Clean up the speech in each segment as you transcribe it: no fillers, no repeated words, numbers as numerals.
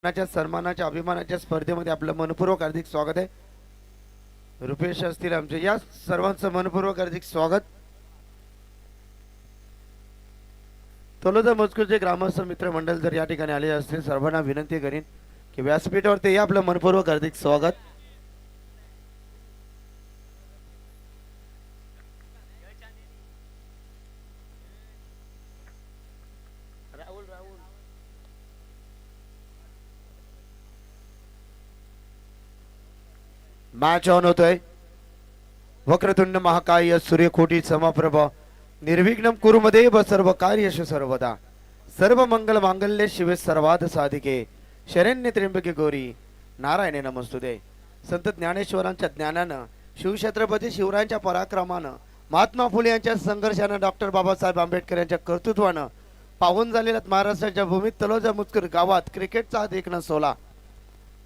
च्या सन्मानाच्या अभिमानाच्या स्पर्धेमध्ये आपलं मनपूर्वक हार्दिक स्वागत आहे। रुपेश असतील आमचे, या सर्वांचं मनपूर्वक हार्दिक स्वागत। तलोजा मजकूरचे ग्रामस्थ मित्र मंडळ जर या ठिकाणी आले असतील, सर्वांना विनंती करीन की व्यासपीठावरती या आपलं मनपूर्वक हार्दिक स्वागत। मॅच ऑन होतोय। वक्रतुंड महाकाय सूर्यकोटी समप्रभ निर्विघ्नं कुरुमदेव सर्व कार्येषु सर्वदा सर्व मंगल मांगल्ये शिवे सर्वाद साधिके शरण्य त्र्यंबके गौरी नारायणे नमस्तुते। संत ज्ञानेश्वरांच्या ज्ञानानं, शिवछत्रपती शिवरायांच्या पराक्रमानं, महात्मा फुले यांच्या संघर्षानं, डॉक्टर बाबासाहेब आंबेडकर यांच्या कर्तृत्वानं पावन झालेल्या महाराष्ट्राच्या भूमीत तलोजा मुजकर गावात क्रिकेटचा देखणं सोला,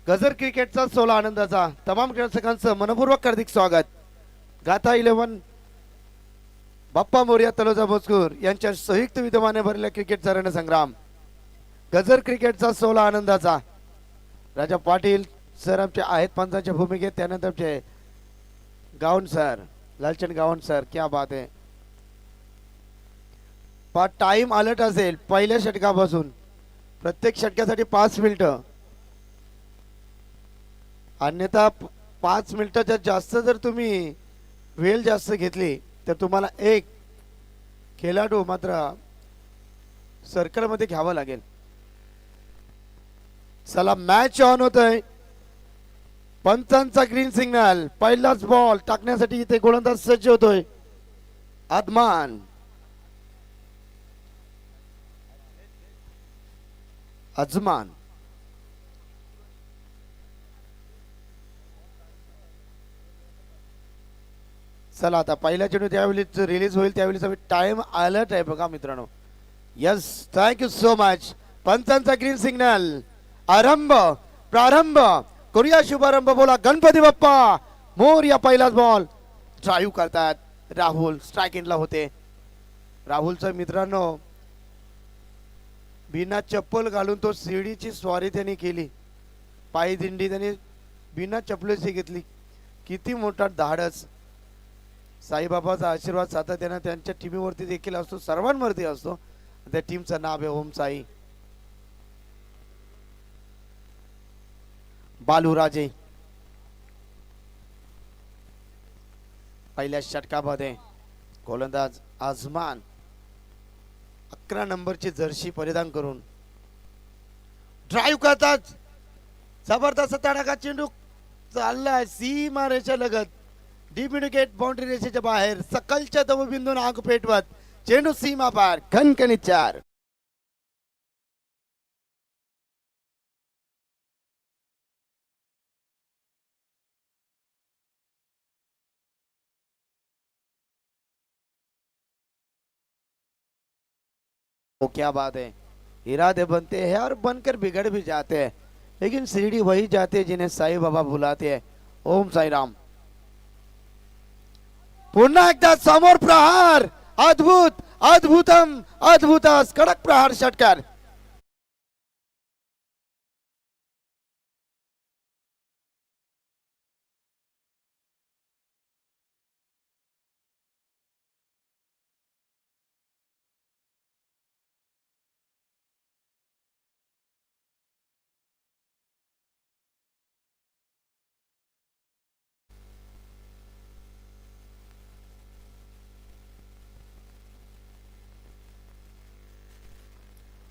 गजर क्रिकेटचा सोला आनंदाचा तमाम दर्शकांचं मनपूर्वक हार्दिक स्वागत। गाथा 11 बाप्पा मोर्या तलोजा मजकूर यांच्या संयुक्त विद्यमाने भरलेल्या क्रिकेटचा रणसंग्राम, गजर क्रिकेटचा सोला आनंदाचा। राजा पाटील सर आमचे आहेत पंचांच्या भूमिकेत, त्यानंतर आमचे गावण सर, लालचंद गावण सर, क्या बात है। टाइम अलर्ट असेल पहिल्या षटकापासून, प्रत्येक षटकासाठी 5 मिनिटं, अन्यथा 5 मिनिटाच्या जास्त जर तुम्ही वेळ जास्त घेतली तर तुम्हाला एक खेळाडू मात्र सर्कल मध्ये घ्यावा लागेल। चला मॅच ऑन होतोय। पंचांचा ग्रीन सिग्नल, पहिलाच बॉल टाकण्यासाठी इथे गोलंदाज सज्ज होतोय। अदमान अजमान चला आता पहिला चेंडू त्यावेळी रिलीज होईल त्यावेळी टाइम अलर्ट आहे बघा मित्रांनो। Yes, thank you so much. पंचांचा ग्रीन सिग्नल, आरंभ प्रारंभ करूया, शुभारंभ बोला गणपती बाप्पा मोरया। पहिलाच बॉल ड्राईव्ह करतात राहुल, स्ट्राइक एंडला होते। राहुलचा मित्रांनो बिना चप्पल घालून तो शिडीची स्वारी त्यांनी केली, पायी दिंडी त्यांनी बिना चपलेची घेतली। किती मोठा धाडस। साईबाबाचा आशीर्वाद सातत्याने त्यांच्या टीमवरती देखील असतो, सर्वांवरती असतो। त्या टीमचं नाव आहे ओम साई। बालूराजे पहिल्या षटकामध्ये, गोलंदाज आजमान 11 नंबरची जर्सी परिधान करून ड्राईव्ह करतात। जबरदस्त तडाखा चेंडू चाललाय सीमा रेषा लगत, डीप विकेट बाउंड्री रेषेच्या बाहेर, सकलच्या तमबिंदून आग पेटवत चेंडू सीमा पार, खणखणीत 4। वो क्या बात है, इरादे बनते हैं और बनकर बिगड़ भी जाते हैं, लेकिन सीढ़ी वही जाते हैं जिन्हें साईं बाबा बुलाते हैं। ओम साई राम। पुन्हा एकदा समोर प्रहार, अद्भुत अद्भुतम अद्भुतस कडक प्रहार षटकार।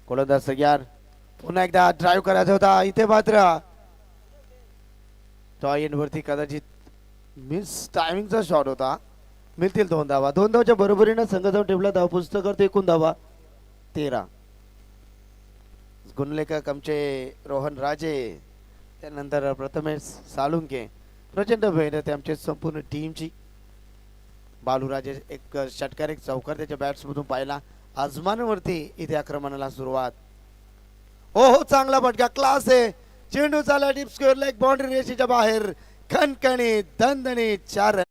गोलंदाज तयार, पुन्हा एकदा ड्राईव्ह करायचा होता इथे मात्र टॉय वरती कदाचित मिस टायमिंगचा शॉट होता। मिळतील 2 धावा। 2 धावाच्या बरोबरीने संघ जाऊन टेबला धाव पुस्तकावर एकूण धावा 13। गुणलेखक आमचे रोहन राजे, त्यानंतर प्रथमेश सालुंके, प्रचंड मेहनत आमच्या संपूर्ण टीमची। बालूराजे एक षटकार एक चौकार त्याच्या बॅट्समधून पाहिला। आजमानवरती इथे आक्रमणाला सुरुवात। हो चांगला फटका, क्लास आहे। चेंडू चालला डीप स्क्वेअर लेग बाउंड्री रेषेच्या बाहेर, खणखणीत दणदणीत 4।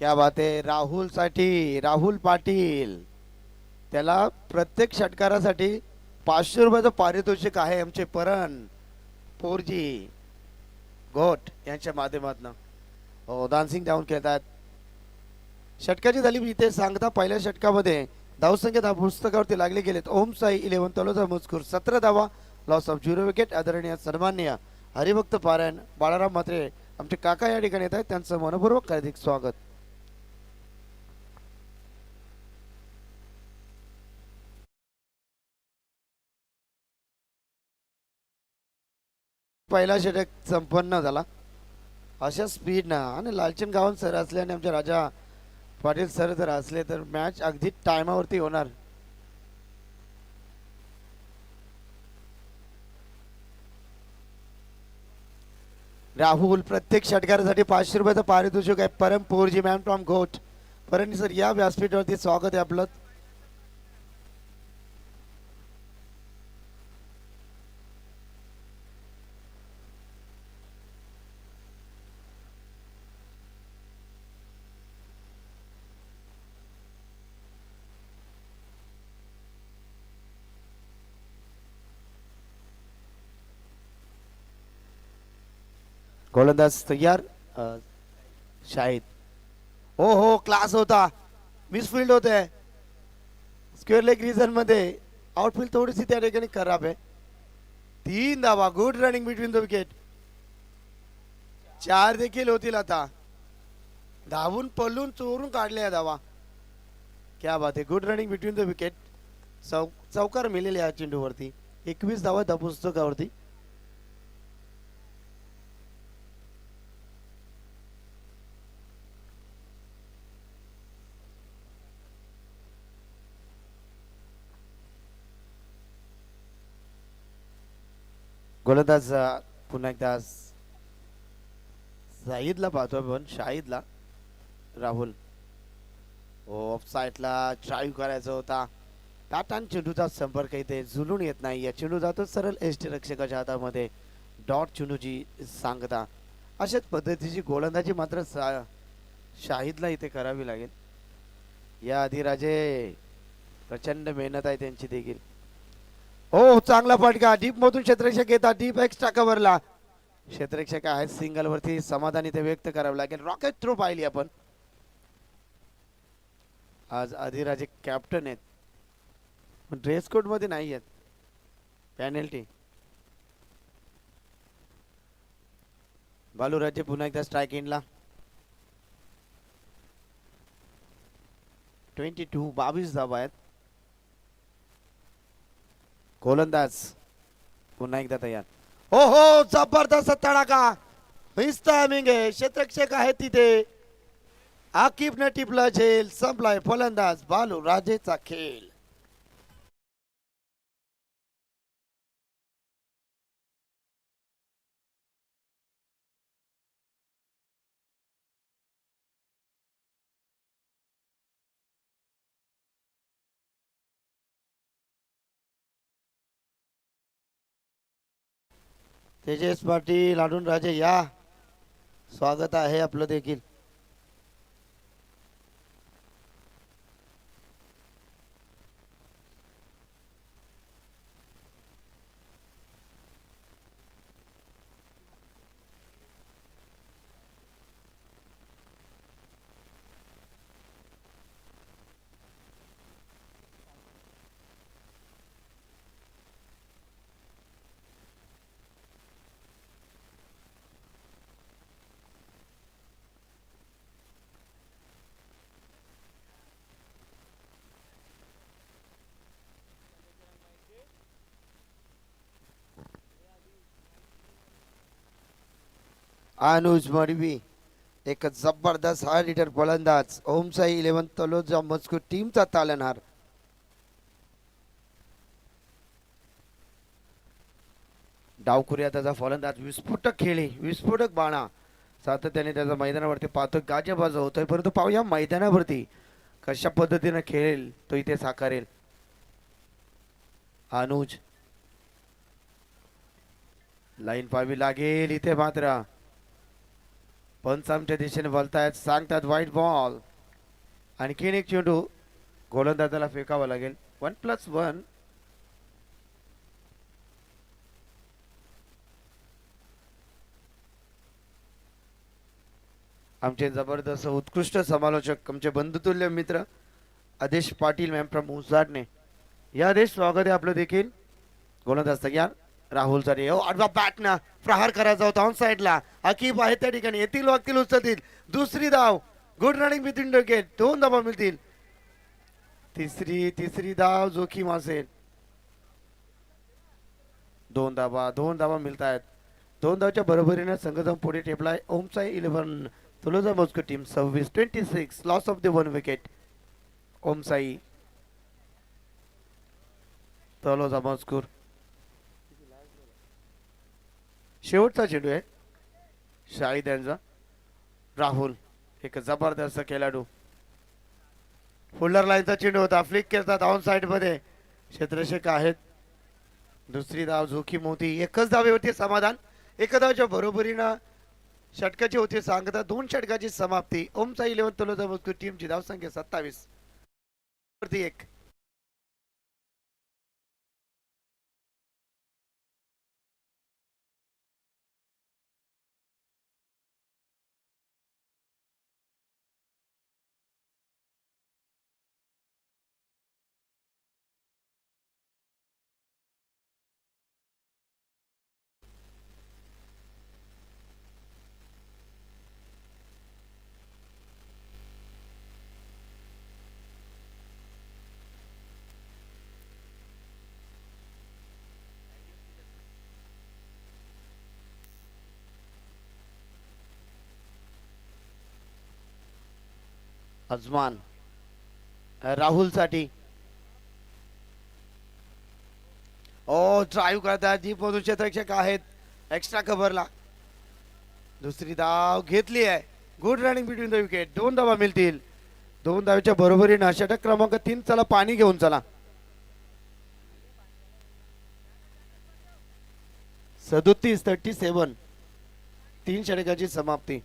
क्या बात आहे राहुल साठी राहुल पाटील त्याला प्रत्येक षटकारासाठी 500 रुपयाचं पारितोषिक आहे आमचे परण पोरजी घोट यांच्या माध्यमातून हो डान्सिंग डाऊन खेळतात षटकाची झाली इथे सांगता पहिल्या षटकामध्ये धावसंख्या धाव पुस्तकावरती लागले गेलेत ओम साई 11 तलोजा मजकूर 17 धावा लॉस ऑफ 0 विकेट आदरणीय सन्माननीय हरिभक्त पारायण बाळाराम म्हात्रे आमचे काका या ठिकाणी येत आहेत त्यांचं मनपूर्वक हार्दिक स्वागत पहिला षटक संपन्न झाला अशा स्पीड ना आणि लालचंद गावन सर असल्याने आमचे राजा पाटील सर जर असले तर मॅच अगदी टायमावरती होणार राहुल प्रत्येक षटकारासाठी 500 रुपयाचं पारितोषिक आहे परम पोरजी मॅम फ्रॉम घोट परंतु सर या व्यासपीठावरती स्वागत आहे आपलं गोलंदाज तयार शाहिद हो क्लास होता मिसफिल्ड होते स्क्वेअर लेग रिजन मध्ये आउटफील्ड थोडीशी त्या ठिकाणी खराब आहे 3 धावा good running between the wicket 4 देखील होतील आता धावून पळून चोरून काढल्या धावा क्या बात आहे good running between the wicket चौकार मिळेल या चेंडूवरती 21 धावा त्या पुस्तकावरती गोलंदाज पुन्हा एकदा शाहिदला पाहतोय पण शाहिदला राहुल ऑफ साईडला ड्राईव्ह करायचा होता ताटान चेंडूचा संपर्क इथे झुलून येत नाही या चेंडू जातो सरळ एसटी रक्षकाच्या हातामध्ये डॉट चेंडूची सांगता अशाच पद्धतीची गोलंदाजी मात्र शाहिदला इथे करावी लागेल या आधी राजे प्रचंड मेहनत आहे त्यांची देखील हो चांगला फटका डीप मधून क्षेत्ररक्षक येतात डीप एक्स्ट्रा कव्हरला क्षेत्ररक्षक आहेत सिंगल वरती समाधान इथे व्यक्त करावं लागेल रॉकेट थ्रो पाहिली आपण आज आदिराजे कॅप्टन आहेत ड्रेस कोड मध्ये नाही आहेत पेनल्टी बालूराजे पुन्हा एकदा स्ट्राइक इनला 22 धावा आहेत गोलंदाज पुन्हा एकदा तयार हो जबरदस्त तडाखा मिस टायमिंग आहे क्षेत्ररक्षक आहे तिथे आकिब न टिपला झेल संपलाय फलंदाज बालू राजेचा खेळ तेजस पाटील लाडून राजे या स्वागत आहे आपलं देखील अनुज मडवी एक जबरदस्त हाय हिटर फलंदाज ओमसाई 11 तलोजा मजकूर टीमचा तालनहार डावखुऱ्या त्याचा फलंदाज विस्फोटक खेळी विस्फोटक बाणा सातत्याने त्याचा मैदानावरती पाहतो गाजबाज होतोय परंतु पाहूया मैदानावरती कशा पद्धतीने खेळेल तो इथे साकारेल अनुज लाईन पाहावी लागेल इथे मात्र पंच आमच्या दिशेने बोलतायत, सांगतात वाईट बॉल. आणखीन एक चेंडू गोलंदाजाला फेकावा लागेल. 1+1. आमचे जबरदस्त उत्कृष्ट समालोचक आमचे बंधुतुल्य मित्र आदेश पाटील मॅम फ्रॉम उजाडणे. या आदेश स्वागत आहे आपलं देखील. गोलंदाज तयार. राहुल साठी आडवा बॅट ना प्रहार करायचा होता ऑन साइडला. अकीब आहे त्या ठिकाणी, येतील वागतील उचलतील. दुसरी धाव. Good running between wicket. 2 धावा मिळतील. तिसरी धाव जोखीम असेल. 2 धावा मिळत आहेत. 2 धावच्या बरोबरीने संघ पुढे टेपलाय. ओमसाई 11 तुलोजा मॉस्को team 26-26. Loss of the 1 wicket. Omsai Taloja मजकूर. शेवटचा चेंडू आहे शाहिद यांचा. राहुल एक जबरदस्त खेळाडू. फोल्डर लाईनचा चेंडू होता. फ्लिक करतात ऑन साइड मध्ये क्षेत्ररक्षक आहेत. दुसरी धाव जोखीम होती. एकच धावेवरती समाधान. एका धावच्या बरोबरीनं षटकाची होती सांगता. 2 षटकाची समाप्ती. ओमसाई 11 तलोजा मजकूर टीमची धावसंख्या 27 वरती 1. अजमान राहुल साठी. ओ ड्राईव्ह करतात. दीप मधून क्षेत्ररक्षक आहेत एक्स्ट्रा कव्हरला. दुसरी धाव घेतली आहे. Good running between the wicket. 2 धावा मिळतील. 2 धावेच्या बरोबरीनं षटक क्रमांक 3. चला पाणी घेऊन चला. 37-37. 3 षटकाची समाप्ती.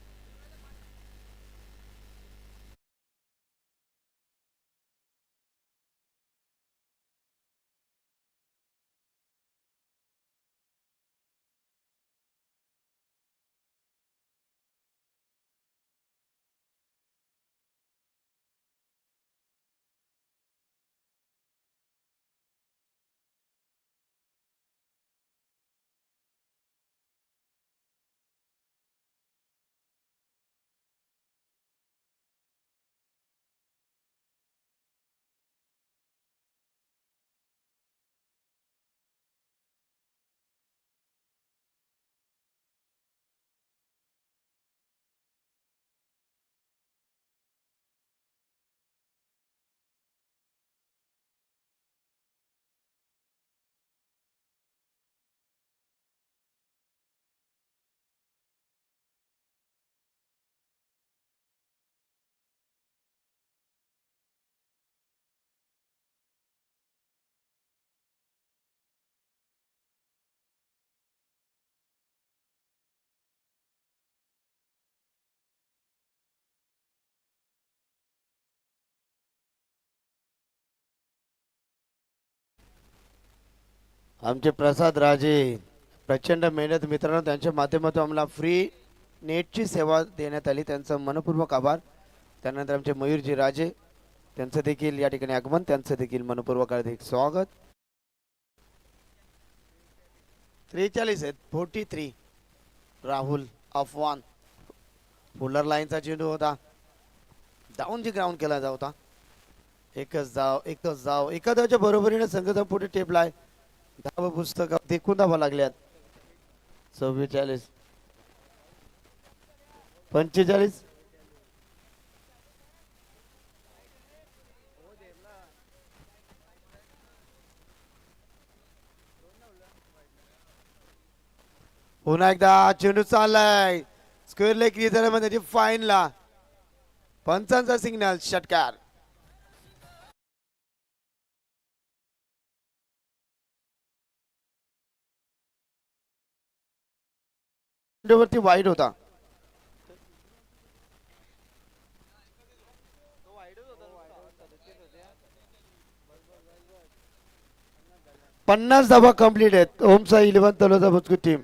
आमचे प्रसाद राजे प्रचंड मेहनत मित्रांनो त्यांच्या माध्यमातून आम्हाला फ्री नेटची सेवा देण्यात आली. त्यांचं मनपूर्वक आभार. त्यानंतर आमचे मयूरजी राजे त्यांचं देखील या ठिकाणी आगमन. त्यांचं देखील मनपूर्वक हार्दिक स्वागत. 43 आहेत. 43. राहुल अफवान. फोल्डर लाईनचा चेंडू होता. डाऊन जी ग्राउंड केला जात होता. एकच धाव एका धावच्या बरोबरीने संघ पुढे टेपलाय. धाव पुस्तक देखून धावा लागल्यात. 44 45. पुन्हा एकदा चेंडू चाललाय स्क्वेअर लेग रिझर्व मध्ये फाईनला. पंचांचा सिग्नल. षटकार. वरती वाईट होता. 50 धावा कंप्लीट आहेत. ओमचा 11 तलोजा बुचकू टीम.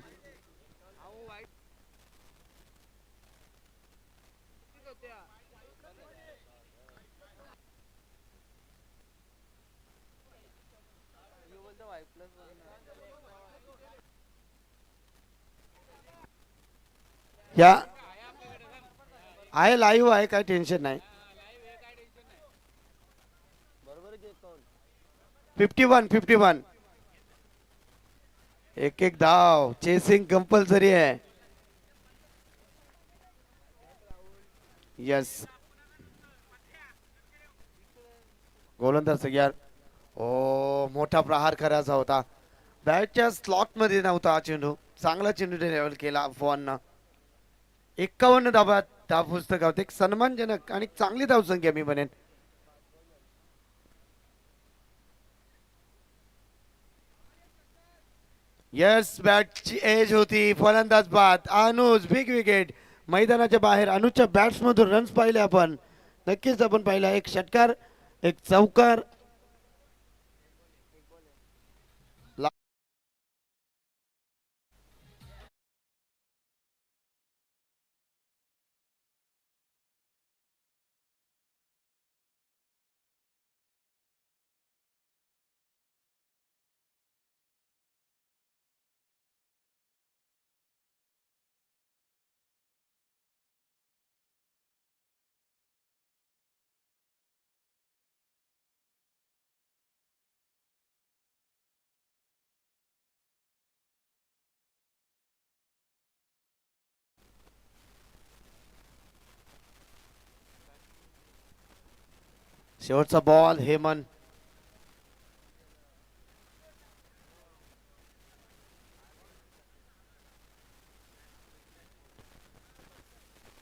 या आहे लाईव्ह आहे, काय टेन्शन नाही. 51 एक एक धाव. चेसिंग कंपल्सरी आहे. यस गोलंदाज यार. ओ मोठा प्रहार करायचा होता. बॅटच्या स्लॉट मध्ये नव्हता हा चेंडू. चांगला चेंडू लेवल केला अफवांना. 51 धावा धाव पुस्तकात एक सन्मानजनक आणि चांगली धावसंख्या मी म्हणेन. यस बॅटची एज होती. फलंदाज बाद. Anuj big wicket. मैदानाच्या बाहेर अनुजच्या बॅट्स मधून रन्स पाहिले आपण. नक्कीच आपण पाहिला. एक षटकार, एक चौकार. शेवटचा बॉल हेमन.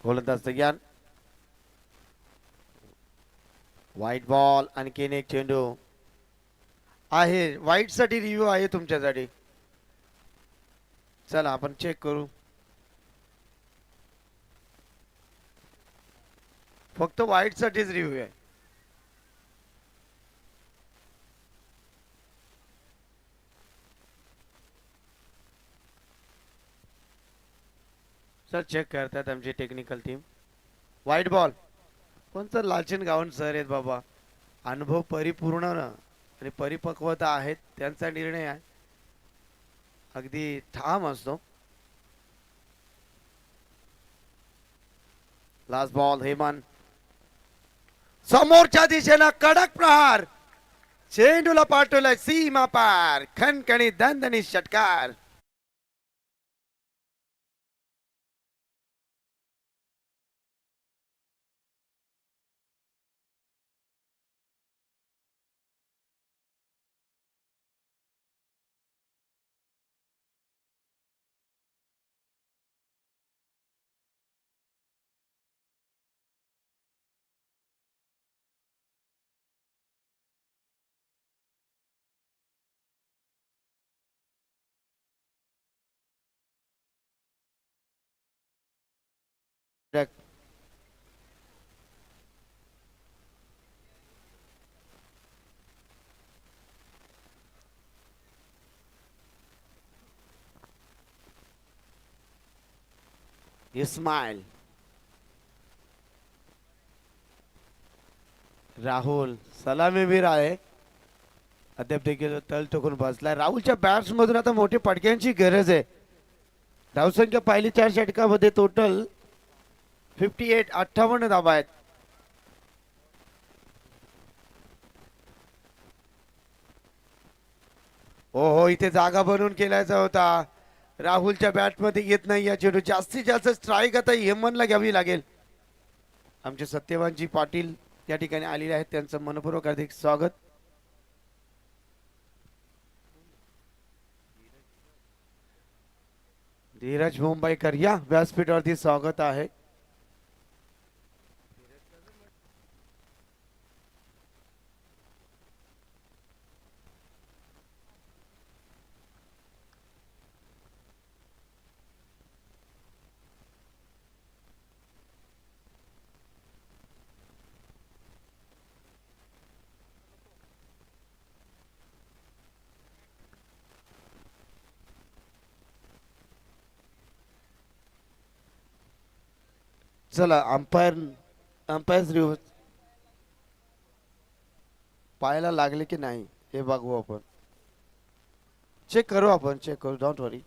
गोलंदाज तयार. White ball. आणखीन एक चेंडू आहे. व्हाईट साठी रिव्ह्यू आहे तुमच्यासाठी. चला आपण चेक करू. फक्त व्हाईट साठीच रिव्ह्यू आहे. सर चेक करतात आमची टेक्निकल टीम. White ball. कोणतं लालचंद गावंड सर आहेत बाबा. अनुभव परिपूर्ण आणि परिपक्वता आहेत. त्यांचा निर्णय आहे अगदी ठाम असतो. लास्ट बॉल हेमन. समोरच्या दिशेला कडक प्रहार. चेंडूला पाठवलाय सीमा पार. खणखणीत दणदणीत षटकार. इस्माइल. राहुल सलामीवीर आहे. अद्याप देखील तल टोकून बसलाय. राहुलच्या बॅट्स मधून आता मोठे पटक्यांची गरज आहे. धावसंख्या पहिली 4 षटकामध्ये टोटल 58 धावा आहेत. हो इथे जागा बनवून केलायचा होता. राहुलच्या बॅट मध्ये येत नाही या चेंडू. जास्तीत जास्त स्ट्राईक आता हेमनला घ्यावी लागेल. आमचे सत्यवानजी पाटील या ठिकाणी आलेले आहेत. त्यांचं मनपूर्वक हार्दिक स्वागत. धीरज मुंबईकर या व्यासपीठावरती स्वागत आहे. चला अंपायर पायाला लागले की नाही हे बघू आपण. चेक करू don't worry.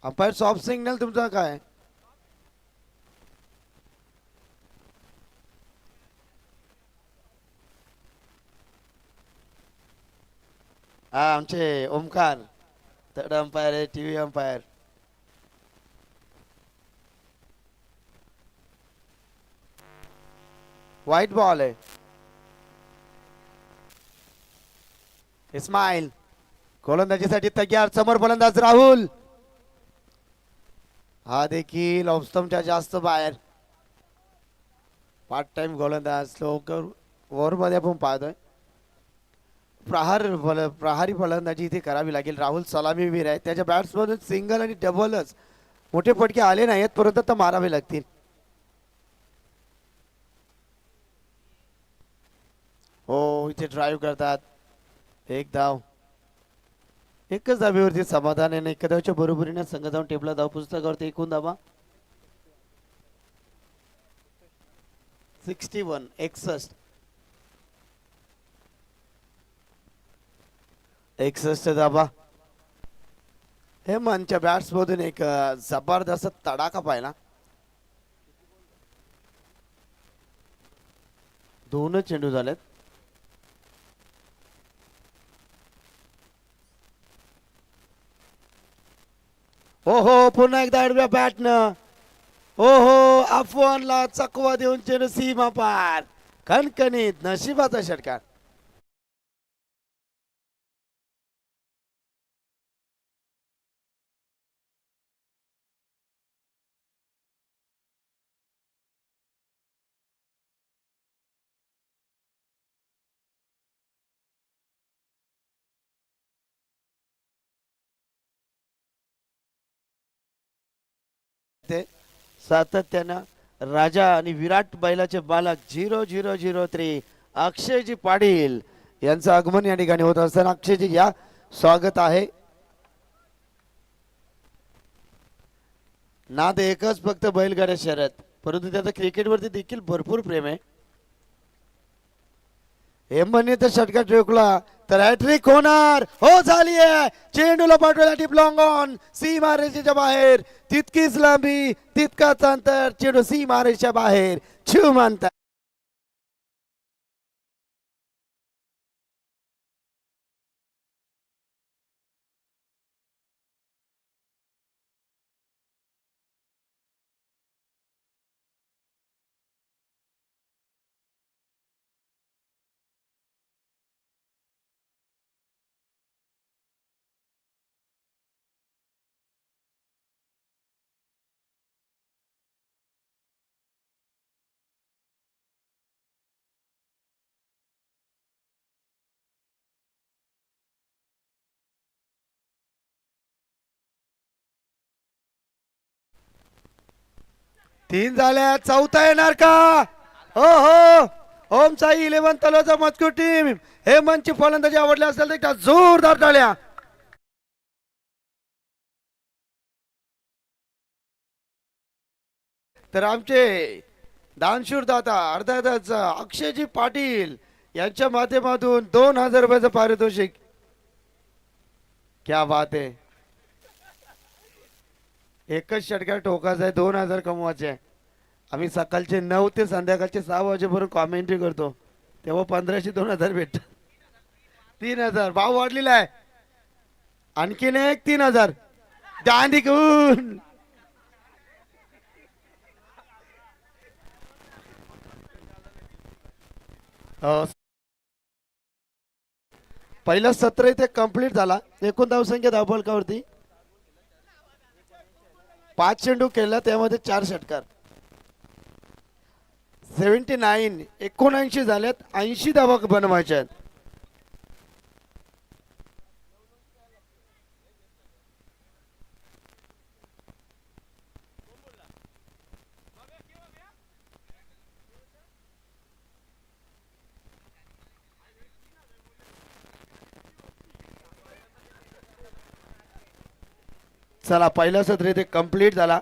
Umpire soft signal तुमचा काय? हा आमचे ओमकार थर्ड अंपायर आहे, टीव्ही अंपायर. व्हाईट बॉल आहे. इस्माईल गोलंदाजीसाठी तयार. समोर फलंदाज राहुल. हा देखील ऑफस्टमच्या जास्त बाहेर. पार्ट टाइम गोलंदाज लवकर ओव्हर मध्ये आपण पाहतोय. प्रहारी फलंदाजी इथे करावी लागेल. राहुल सलामीवीर आहे. त्याच्या बॅट्समधून सिंगल आणि डबलच मोठे फटके आले नाहीत परंतु आता मारावे लागतील. हो इथे ड्राईव्ह करतात. एक धाव. एकच धावेवरती समाधान आहे. एका धावच्या बरोबरीने संघ जाऊन टेबला धाव पुस्तकावरती एकूण धावा 61 61 धाबा. हे मनच्या बॅट्स मधून एक जबरदस्त तडाखा पाहिला. दोनच चेंडू झालेत. हो हो पुन्हा एकदा आडव्या बॅटनं. हो हो अफवानला चकवा देऊन चेंडू सीमा पार. खणखणीत नशिबाचा षटकार. ते सातत्यानं राजा आणि विराट बैलाचे बालक 0003 अक्षयजी पाटील यांचं आगमन या ठिकाणी होत असताना अक्षयजी या स्वागत आहे. नाद एकच फक्त बैलगाड्या शर्यत परंतु त्याचं क्रिकेटवरती देखील भरपूर प्रेम आहे. एमने तर षटकार ठोकला तर हॅट्रिक होणार. हो झाली आहे. चेंडूला पाठवला टिप लॉंग ऑन. सीमा रेषेच्या बाहेर. तितकीच लांबी तितकाच अंतर. चेंडू सीमा रेषेच्या बाहेर. छुम अंतर. तीन झाल्या. चौथा येणार का? हो हो ओम साई 11 तलोचा मजकूर टीम हे मंच फलंदाजी आवडले असेल तर जोरदार टाळ्या. तर आमचे दानशूर दाता अर्धा अक्षयजी पाटील यांच्या माध्यमातून 2000 रुपयाचं पारितोषिक. क्या बात आहे. एकच षटकार ठोकायचा आहे. 2000 कमवायचे आहे. आम्ही सकाळचे 9 ते संध्याकाळचे 6 वाजेपर्यंत कॉमेंट्री करतो तेव्हा 1500 2000 भेटत. 3000 भाव वाढलेला आहे. आणखीन एक 3000 दांडिकून. पहिला सत्र इथे कंप्लीट झाला. एकूण धावसंख्या धावफलकावरती 5 चेंडू केला त्यामध्ये 4 षटकार. 79 79 झाल्यात. 80 धावा बनवायच्या आहेत. चला पहिला सत्र इथे कंप्लीट झाला.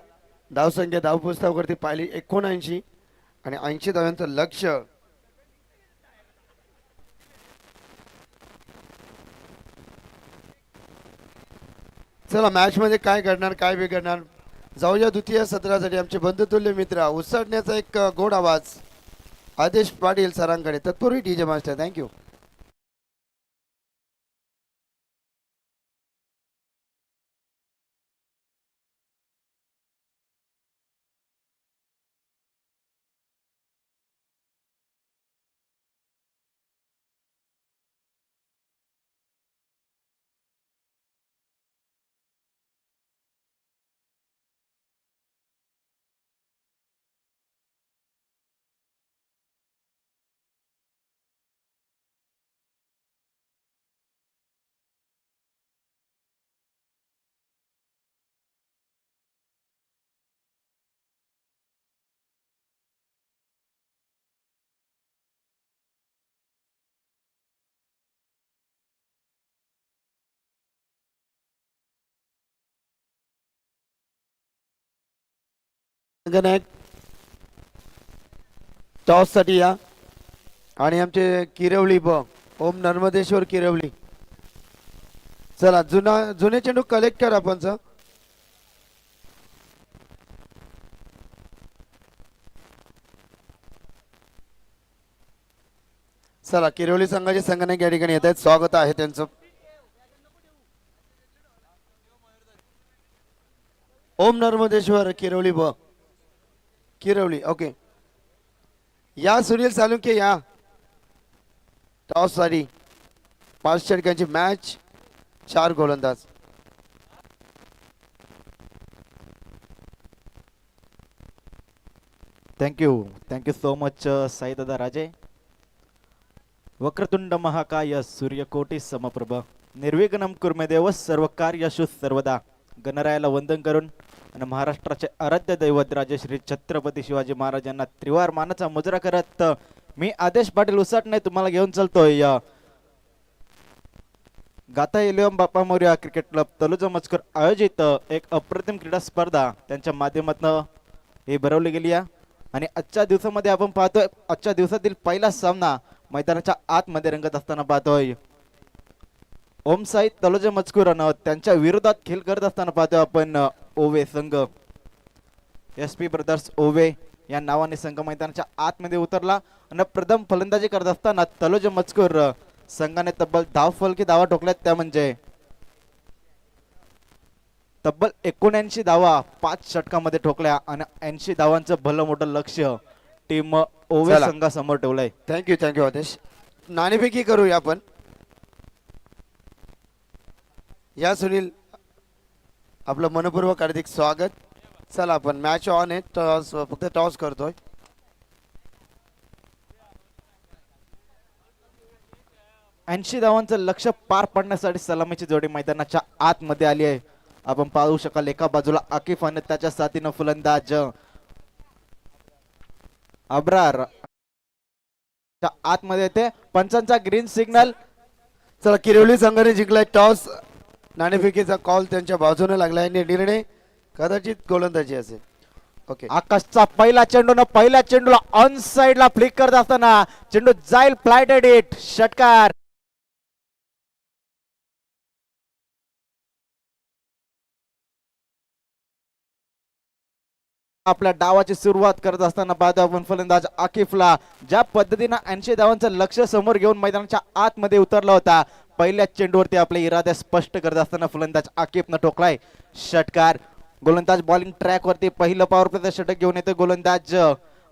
धावसंख्या धावपुस्तकावरती पाहिली 79 आणि 80 धावांचं लक्ष्य. चला मॅच मध्ये काय घडणार काय बिघडणार जाऊया द्वितीय सत्रासाठी. आमचे बंधुतुल्य मित्र उसळण्याचा एक गोड आवाज आदेश पाटील सरांकडे. तत्पूर्वी डीजे मास्टर. थँक्यू. टॉस साठी या आणि आमचे किरवली ओम नर्मदेश्वर किरवली. चला जुने चेंडू कलेक्ट करा आपण सर. चला किरवली संघाचे संघनायक या ठिकाणी येत आहेत. स्वागत आहे त्यांचं. ओम नर्मदेश्वर किरवली किरवली. ओके या सुनील सालुंके या. टॉस साठी 5 षटकांची मॅच 4 गोलंदाज. थँक्यू सो मच साई दादा राजे. वक्रतुंड महाकाय सूर्यकोटी समप्रभ निर्विघ्नं कुर्मे सर्व कार्यशु सर्वदा. गणरायाला वंदन करून आणि महाराष्ट्राचे आराध्य दैवत राजे श्री छत्रपती शिवाजी महाराजांना त्रिवार मानाचा मुजरा करत मी आदेश पाटील उसाटणे तुम्हाला घेऊन चालतोय. गाथा एलियम बापा मोर्या क्रिकेट क्लब तलोजा मजकूर आयोजित एक अप्रतिम क्रीडा स्पर्धा त्यांच्या माध्यमातून ही भरवली गेली आहे. आणि आजच्या दिवसामध्ये आपण पाहतोय आजच्या दिवसातील पहिला सामना मैदानाच्या आतमध्ये रंगत असताना पाहतोय. ओम साई तलोजा मजकूर त्यांच्या विरोधात खेळ करत असताना पाहतोय आपण ओवे संघ. SP ब्रदर्स ओवे या नावाने संघ मैदानाच्या आतमध्ये उतरला आणि प्रथम फलंदाजी करत असताना तलोजा मजकूर संघाने तब्बल धावफलकी धावा ठोकल्यात. त्या म्हणजे तब्बल 79 धावा 5 षटकामध्ये ठोकल्या आणि 80 धावांचं भलं मोठं लक्ष टीम ओवे संघासमोर ठेवलंय. थँक्यू आदेश. नाणेफेकी करूया आपण. या सुनील आपलं मनपूर्वक हार्दिक स्वागत. चला आपण मॅच ऑन आहे. फक्त टॉस करतोय. ऐंशी धावांचं लक्ष पार पाडण्यासाठी सलामीची जोडी मैदानाच्या आतमध्ये आली आहे. आपण पाहू शकाल एका बाजूला आकिफ आणि त्याच्या साथीनं फलंदाज अब्रार आतमध्ये येते. पंचांचा ग्रीन सिग्नल. चला किरवली संघाने जिंकलाय टॉस. नाणेफेकीचा कॉल त्यांच्या बाजूने लागलाय. निर्णय कदाचित गोलंदाजी असेल. ओके आकाशचा पहिला चेंडूला ऑन साइडला फ्लिक करत असताना चेंडू जाईल फ्लायटेड इट. षटकार. आपल्या डावाची सुरुवात करत असताना पाहतो आपण फलंदाज आकिफला ज्या पद्धतीने 80 धावांचं लक्ष समोर घेऊन मैदानाच्या आतमध्ये उतरला होता. पहिल्या चेंडूवरती आपले इरादे स्पष्ट करत असताना फलंदाज आकिफनं ठोकलाय षटकार. गोलंदाज बॉलिंग ट्रॅक वरती पहिलं पॉवर प्लेचं षटक घेऊन येतो गोलंदाज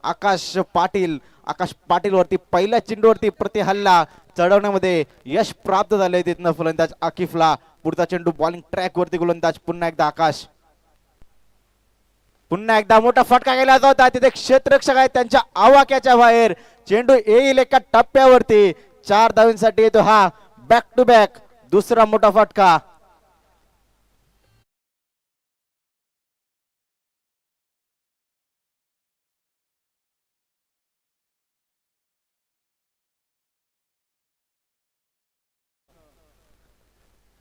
आकाश पाटील वरती पहिल्या चेंडूवरती प्रतिहल्ला चढवण्यामध्ये यश प्राप्त झाले. तिथनं फलंदाज आकिफला पुढचा चेंडू बॉलिंग ट्रॅक वरती गोलंदाज पुन्हा एकदा आकाश. पुन्हा एकदा मोठा फटका गेला होता. तिथे क्षेत्ररक्षक आहेत त्यांच्या आवाक्याच्या बाहेर. चेंडू येईल एका टप्प्यावरती. 4 धावांसाठी येतो हा बॅक टू बॅक दुसरा मोठा फटका.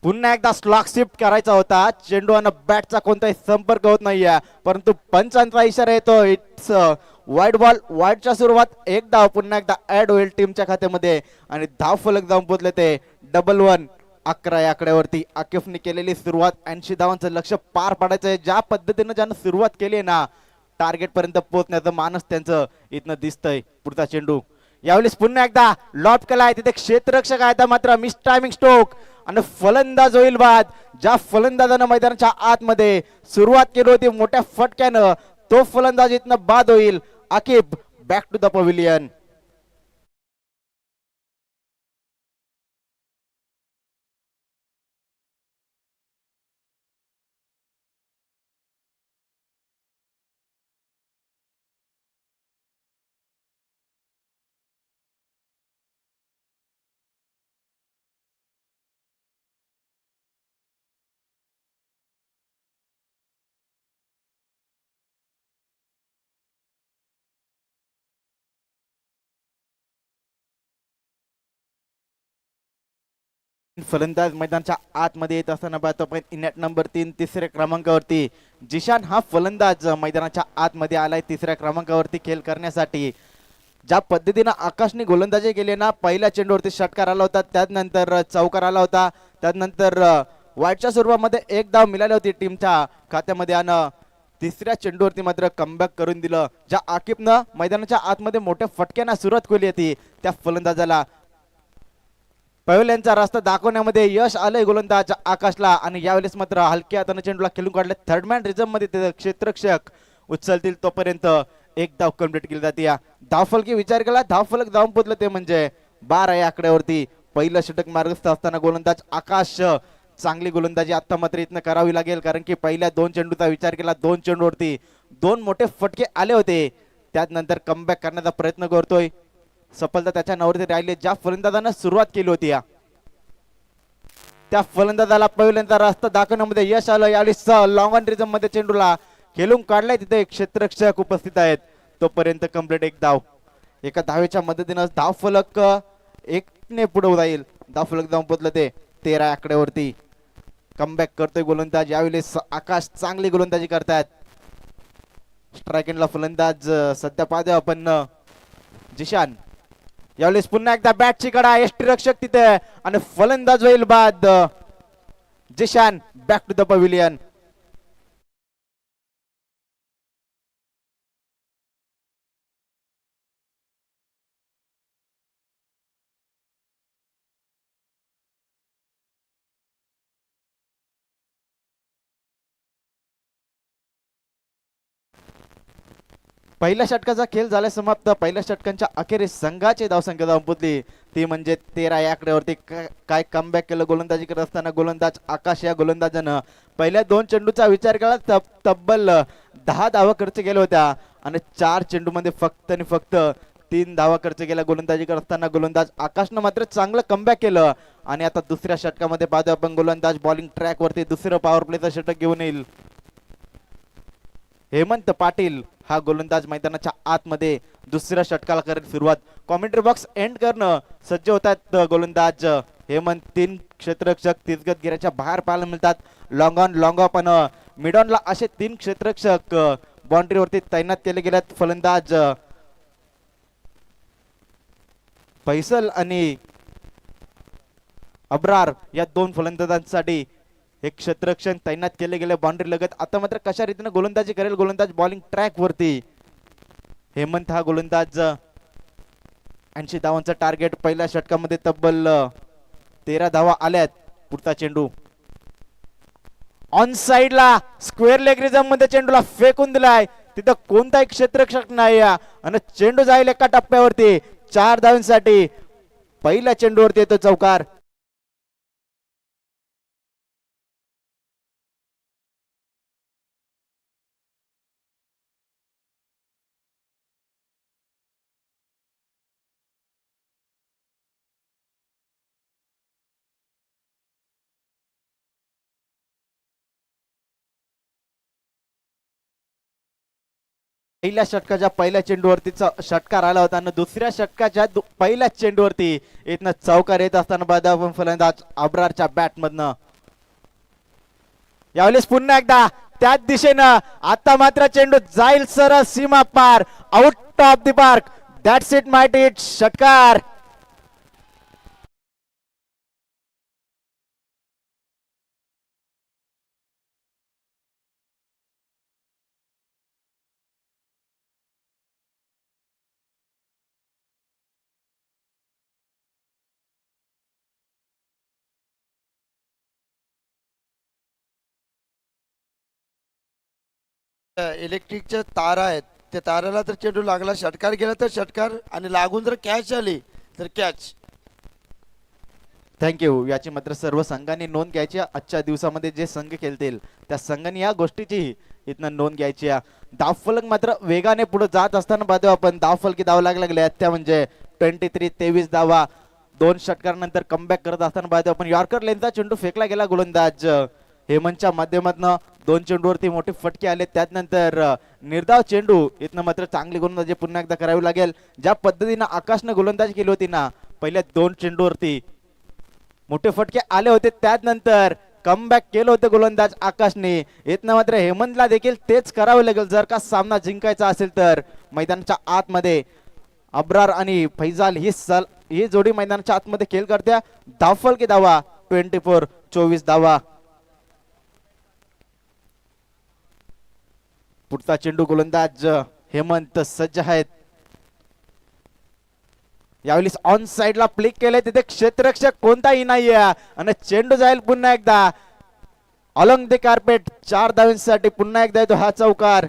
पुन्हा एकदा स्लॉक शिफ्ट करायचा होता. चेंडू आणि बॅटचा कोणताही संपर्क होत नाहीये, परंतु पंचांचा इशारा येतो. It's wide ball. वाईडच्या सुरुवात एक धाव पुन्हा एकदा ऍड होईल टीमच्या खात्यामध्ये आणि धाव फलक जाऊन पोहोचले ते 11. 11 या आकड्यावरती आकिफने केलेली सुरुवात. 80 धावांचं लक्ष पार पाडायचंय. ज्या पद्धतीनं ज्यानं सुरुवात केली आहे ना, टार्गेट पर्यंत पोहोचण्याचं मानस त्यांचं इथनं दिसतंय. पुढचा चेंडू यावेळेस पुन्हा एकदा लॉप केला आहे. तिथे क्षेत्ररक्षक आहे मात्र मिस टायमिंग स्ट्रोक आणि फलंदाज होईल बाद. ज्या फलंदाजानं मैदानाच्या आतमध्ये सुरुवात केली होती मोठ्या फटक्यानं, तो फलंदाज इथनं बाद होईल. Aqib back to the pavilion. फलंदाज मैदानाच्या आतमध्ये येत असताना पाहतो पण इनेट नंबर 3 तिसऱ्या क्रमांकावरती जिशान हा फलंदाज मैदानाच्या आतमध्ये आलाय तिसऱ्या क्रमांकावरती खेळ करण्यासाठी. ज्या पद्धतीनं आकाशने गोलंदाजी केली ना, पहिल्या चेंडूवरती षटकार आला होता, त्यानंतर चौकार आला होता, त्यानंतर वाईटच्या स्वरूपामध्ये एक धाव मिळाली होती टीमच्या खात्यामध्ये आणि तिसऱ्या चेंडूवरती मात्र कमबॅक करून दिलं. ज्या आकिबनं मैदानाच्या आतमध्ये मोठ्या फटक्यानं सुरुवात केली होती, त्या फलंदाजाला पवेलियनचा रस्ता दाखवण्यामध्ये यश आलंय गोलंदाज आकाशला. आणि यावेळेस मात्र हलक्या हाताने चेंडूला खेळून काढले. थर्ड मॅन रिझम मध्ये ते क्षेत्ररक्षक उचलतील तोपर्यंत एक धाव कंप्लीट केली जाते. या धावफलकी विचार केला, धावफलक जाऊन पोचलं ते म्हणजे 12 या आकड्यावरती. पहिलं षटक मार्गस्थ असताना गोलंदाज आकाश चांगली गोलंदाजी आता मात्र इथनं करावी लागेल, कारण की पहिल्या 2 चेंडूचा विचार केला, 2 चेंडूवरती 2 मोठे फटके आले होते. त्यानंतर कमबॅक करण्याचा प्रयत्न करतोय. सफलता त्याच्या नावावरती राहिली. ज्या फलंदाजानं सुरुवात केली होती त्या फलंदाजाला पवेलियनचा रस्ता दाखवण्यामध्ये यश आलं. यावेळी लॉंग ऑन रिझम मध्ये चेंडूला खेळून काढलाय. तिथे क्षेत्ररक्षक उपस्थित आहेत. तोपर्यंत कंप्लीट एक धाव. एका धावेच्या मदतीनं धाव फलक एकने पुढे जाईल. धाव फलक जाऊन पोहोचलं ते 13 आकड्यावरती. कमबॅक करतोय गोलंदाज. यावेळी आकाश चांगली गोलंदाजी करतायत. स्ट्राईक एंडला फलंदाज सध्या पाहतोय आपण जिशान. यावेळेस पुन्हा एकदा बॅटची कडा, यष्टीरक्षक तिथे आणि फलंदाज होईल बाद. Zeeshan back to the pavilion. पहिल्या षटकाचा खेळ झाला समाप्त. पहिल्या षटकांच्या अखेरीस संघाची धावसंख्या जाऊन पोचली ती म्हणजे 13 या आकड्यावरती. काय कमबॅक केलं गोलंदाजी करत असताना गोलंदाज आकाश या गोलंदाजानं पहिल्या 2 चेंडूचा विचार केला, तब्बल 10 धावा खर्च केल्या होत्या आणि 4 चेंडूमध्ये फक्त आणि फक्त 3 धावा खर्च केल्या गोलंदाजी करत असताना. गोलंदाज आकाशनं मात्र चांगलं कमबॅक केलं आणि आता दुसऱ्या षटकामध्ये पाहतोय आपण गोलंदाज बॉलिंग ट्रॅक वरती दुसरं पॉवर प्लेचं षटक घेऊन येईल. हेमंत पाटील हा गोलंदाज मैदानाच्या आतमध्ये दुसऱ्या षटकाला करेल सुरुवात. कॉमेंट्री बॉक्स एंड करणं सज्ज होतात गोलंदाज हेमंत. 3 क्षेत्ररक्षक तिसगत गिऱ्याच्या बाहेर पाहायला मिळतात. लॉंग ऑन लॉंग ऑफ आणि मिड ऑनला असे 3 क्षेत्ररक्षक बाउंड्रीवरती तैनात केले गेलेत. फलंदाज फैसल आणि अब्रार या 2 फलंदाजांसाठी एक क्षेत्ररक्षण तैनात केले गेले बाउंड्री लगत. आता मात्र कशा रीतीने गोलंदाजी करेल गोलंदाज बॉलिंग ट्रॅक वरती. हेमंत हा गोलंदाज 80 धावांचं टार्गेट. पहिल्या षटकामध्ये तब्बल 13 धावा आल्यात. पुढचा चेंडू ऑन साइडला स्क्वेअर लेग रिझम मध्ये चेंडूला फेकून दिलाय. तिथं कोणताही क्षेत्ररक्षक नाही आणि चेंडू जाईल एका टप्प्यावरती 4 धावांसाठी. पहिल्या चेंडूवरती येतो चौकार. पहिल्या चेंडूवरतीचा षटकार आला होता आणि दुसऱ्या षटकाच्या पहिल्या चेंडूवरती इथनं चौकार येत असताना बाद फलंदाज अब्रारच्या बॅट मधनं यावेळेस पुन्हा एकदा त्याच दिशेनं आता मात्र चेंडू जाईल सरळ सीमा पार out of the park. That's it my it षटकार. इलेक्ट्रिकच्या तारा आहेत, त्या ताराला जर चेंडू लागला, षटकार गेला तर षटकार, आणि लागून जर कॅच आली तर कॅच. थँक्यू. याची मात्र सर्व संघांनी नोंद घ्यायची. आजच्या दिवसामध्ये जे संघ खेळतील त्या संघांनी या गोष्टीची इथनं नोंद घ्यायची. धावफलक मात्र वेगाने पुढे जात असताना पाहतो आपण. धावफलकी धाव लागले त्या म्हणजे 23 धावा. 2 षटकारानंतर कमबॅक करत असताना पाहतो आपण. यॉर्कर लेनचा चेंडू फेकला गेला. गोलंदाज हेमंतच्या माध्यमातून 2 चेंडूवरती मोठे फटके आले. त्यानंतर निर्धाव चेंडू इथनं मात्र चांगली गोलंदाजी पुन्हा एकदा करावी लागेल. ज्या पद्धतीनं आकाशनं गोलंदाजी केली होती ना पहिल्या 2 चेंडूवरती मोठे फटके आले होते, त्यानंतर कमबॅक केलं होतं गोलंदाज आकाशने. इथनं मात्र हेमंतला देखील तेच करावं लागेल जर का सामना जिंकायचा असेल तर. मैदानाच्या आतमध्ये अब्रार आणि फैजाल ही जोडी मैदानाच्या आतमध्ये खेळ करत्या. धावफलकी धावा 24 धावा. पुढचा चेंडू गोलंदाज हेमंत सज्ज आहेत. यावेळी ऑन साइडला प्लिक केले, तिथे क्षेत्ररक्षक कोणताही नाहीये आणि चेंडू जाईल पुन्हा एकदा अलॉंग द कार्पेट. 4 धावांसाठी पुन्हा एकदा येतो हा चौकार.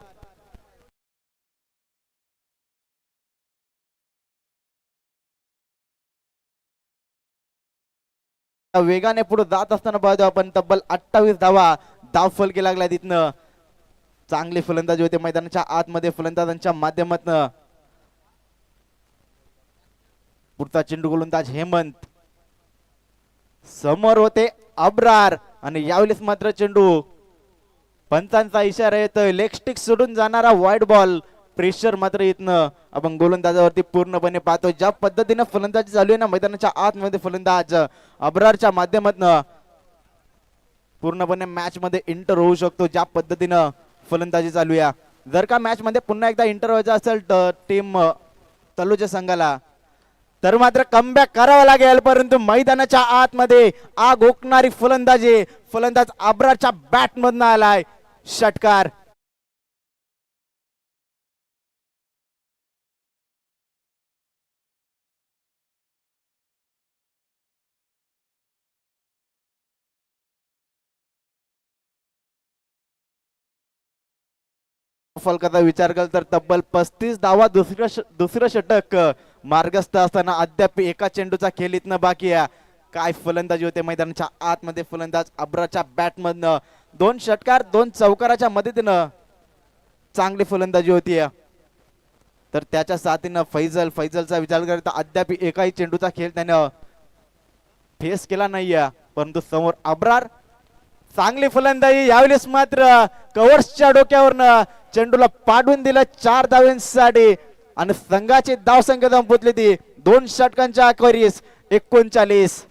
वेगाने पुढे जात असताना पाहतो आपण. तब्बल 28 धावा. धावफलकी लागला तिथनं. चांगली फलंदाजी होते मैदानाच्या आतमध्ये फलंदाजांच्या माध्यमातून. पुढचा चेंडू गोलंदाज हेमंत. समोर होते अब्रार आणि यावेळेस मात्र चेंडू पंचांचा इशारा येतोय. लेग स्टिक सोडून जाणारा वाईड बॉल. प्रेशर मात्र इथनं आपण गोलंदाजावरती पूर्णपणे पाहतो. ज्या पद्धतीने फलंदाजी चालू आहे ना मैदानाच्या आतमध्ये फलंदाज अब्रारच्या माध्यमातून पूर्णपणे मॅच मध्ये इंटर होऊ शकतो. ज्या पद्धतीनं फलंदाजी चालू आहे. जर का मॅच मध्ये पुन्हा एकदा इंटर व्हायचं असेल टीम तलूच्या संघाला तर मात्र कमबॅक करावं लागेल. परंतु मैदानाच्या आतमध्ये आग ओकणारी फलंदाजी. फलंदाज अब्रारच्या बॅट मधनं आलाय. षटकार. फलकाचा विचार केला तर तब्बल 35 धावा. दुसरं षटक मार्गस्थ असताना अद्याप एका चेंडूचा खेळ इथनं बाकी आहे. काय फलंदाजी होते मैदानाच्या आतमध्ये फलंदाज अब्रारच्या बॅट मधनं. 2 षटकार 2 चौकाराच्या मदतीनं चांगली फलंदाजी होती. तर त्याच्या साथीनं फैजलचा विचार करता अद्याप एकाही चेंडूचा खेळ त्यानं फेस केला नाहीये. परंतु समोर अब्रार. चांगली फलंदाजी. यावेळेस मात्र कव्हर्सच्या डोक्यावरनं चेंडूला पाडून दिलं 4 धावांसाठी आणि संघाची धावसंख्या संपवली ती 2 षटकांच्या अखेरीस 39.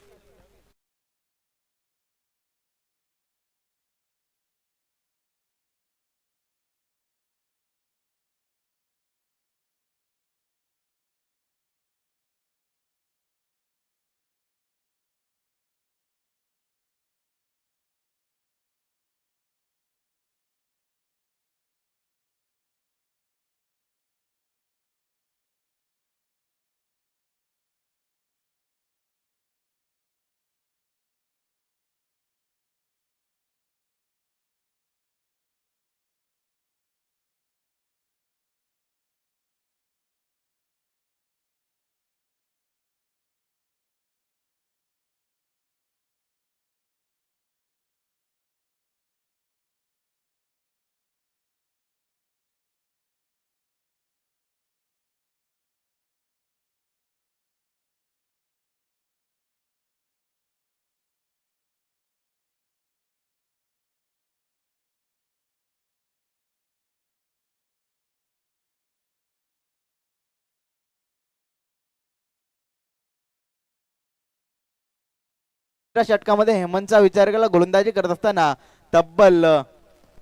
षटकामध्ये हेमंतचा विचार केला गोलंदाजी करत असताना तब्बल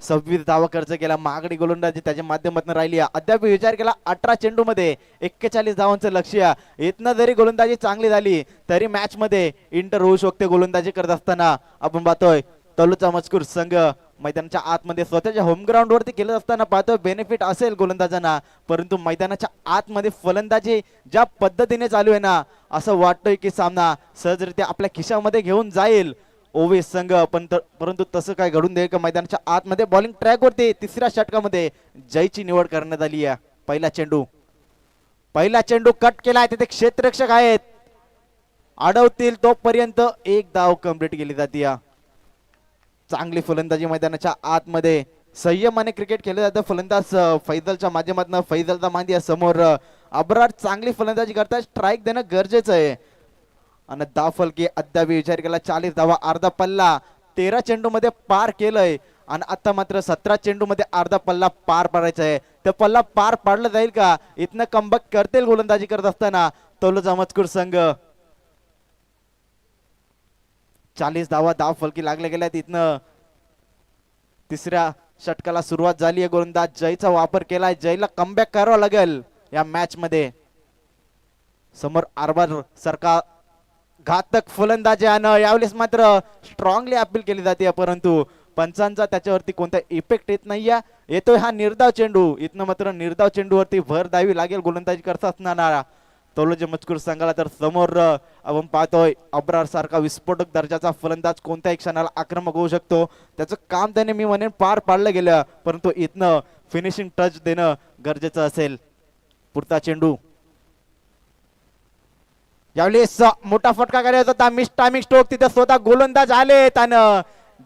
26 धावा खर्च केला. मागणी गोलंदाजी त्याच्या माध्यमातून राहिली. अद्याप विचार केला 18 चेंडू मध्ये 41 धावांचं लक्ष्य. इथनं जरी गोलंदाजी चांगली झाली तरी मॅच मध्ये इंटर होऊ शकते. गोलंदाजी करत असताना आपण पाहतोय तलूचा मजकूर संघ मैदानाच्या आतमध्ये स्वतःच्या होम ग्राउंड वरती केलं असताना पाहतोय बेनिफिट असेल गोलंदाजांना, परंतु मैदानाच्या आतमध्ये फलंदाजी ज्या पद्धतीने चालू आहे ना, असं वाटतंय की सामना सहजरित्या आपल्या खिशामध्ये घेऊन जाईल ओवेस संघ. परंतु तसं काय घडून दे का मैदानाच्या आतमध्ये बॉलिंग ट्रॅक वरती तिसऱ्या षटकामध्ये जयची निवड करण्यात आली आहे. पहिला चेंडू कट केलाय. तिथे क्षेत्ररक्षक आहेत, अडवतील तोपर्यंत एक धाव कंप्लीट केली जाते. चांगली फलंदाजी मैदानाच्या आतमध्ये संयमाने क्रिकेट केलं जातं. फलंदाज फैजलच्या माध्यमातून फैजलचा मांदिया समोर अब्रार चांगली फलंदाजी करतात. स्ट्राईक देणं गरजेचं आहे. आणि धाव फलकी अद्याप विचार केला 40 धावा. अर्धा पल्ला 13 चेंडू मध्ये पार केलंय आणि आता मात्र 17 चेंडू मध्ये अर्धा पल्ला पार पाडायचा आहे. तो पल्ला पार पाडला जाईल का? इथनं कमबॅक करतील गोलंदाजी करत असताना तोलजा मजकूर संघ. 40 धावा धाव फलकी लागल्या गेल्यात. इथनं तिसऱ्या षटकाला सुरुवात झाली आहे. गोलंदाज जयचा वापर केलाय. जयला कमबॅक करावं लागेल या मॅच मध्ये. समोर आरबार सारखा घातक फलंदाजी आणि यावेळेस मात्र स्ट्रॉंगली अपील केली जाते, परंतु पंचांचा त्याच्यावरती कोणता इफेक्ट येत नाहीये. येतोय हा निर्धाव चेंडू. इथनं मात्र निर्धाव चेंडूवरती भर द्यावी लागेल गोलंदाजी करत असताना तोलोजे मजकूर संघाला. तर समोर आपण पाहतोय अब्रार सारखा विस्फोटक दर्जाचा फलंदाज कोणत्याही क्षणाला आक्रमक होऊ शकतो. त्याचं काम त्याने मी म्हणेन पार पाडलं गेलं, परंतु इथनं फिनिशिंग टच देणं गरजेचं असेल. पुढचा चेंडू यावेळेस मोठा फटका करायचा होता. Miss timing stroke. तिथे स्वतः गोलंदाज आलेत आणि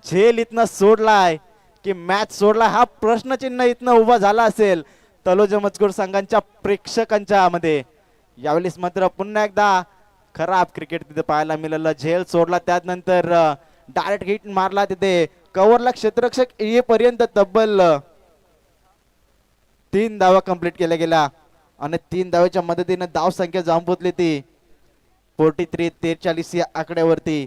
झेल इथनं सोडलाय की मॅच सोडलाय हा प्रश्नचिन्ह इथनं उभा झाला असेल तलोजा मजकूर संघांच्या प्रेक्षकांच्या मध्ये. यावेळेस मात्र पुन्हा एकदा खराब क्रिकेट तिथे पाहायला मिळालं. झेल सोडला, त्यानंतर डायरेक्ट हिट मारला. तिथे कव्हरला क्षेत्ररक्षक येईपर्यंत तब्बल 3 धावा कंप्लीट केल्या गेल्या आणि 3 धावेच्या मदतीने धाव संख्या जाऊन पोहोचली ती 43 या आकड्यावरती.